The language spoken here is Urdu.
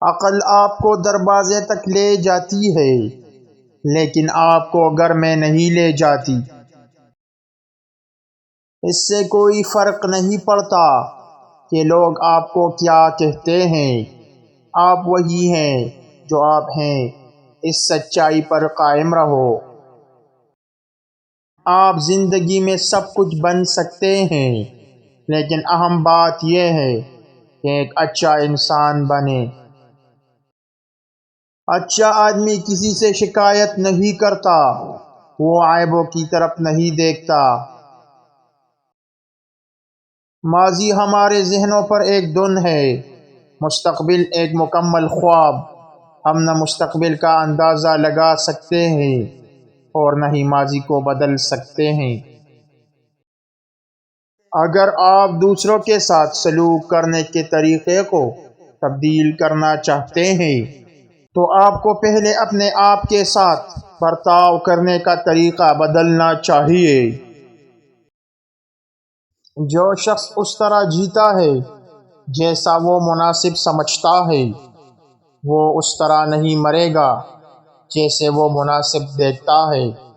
عقل آپ کو دروازے تک لے جاتی ہے لیکن آپ کو گھر میں نہیں لے جاتی۔ اس سے کوئی فرق نہیں پڑتا کہ لوگ آپ کو کیا کہتے ہیں، آپ وہی ہیں جو آپ ہیں، اس سچائی پر قائم رہو۔ آپ زندگی میں سب کچھ بن سکتے ہیں لیکن اہم بات یہ ہے کہ ایک اچھا انسان بنے۔ اچھا آدمی کسی سے شکایت نہیں کرتا، وہ عیبوں کی طرف نہیں دیکھتا۔ ماضی ہمارے ذہنوں پر ایک دھن ہے، مستقبل ایک مکمل خواب۔ ہم نہ مستقبل کا اندازہ لگا سکتے ہیں اور نہ ہی ماضی کو بدل سکتے ہیں۔ اگر آپ دوسروں کے ساتھ سلوک کرنے کے طریقے کو تبدیل کرنا چاہتے ہیں تو آپ کو پہلے اپنے آپ کے ساتھ برتاؤ کرنے کا طریقہ بدلنا چاہیے۔ جو شخص اس طرح جیتا ہے جیسا وہ مناسب سمجھتا ہے، وہ اس طرح نہیں مرے گا جیسے وہ مناسب دیکھتا ہے۔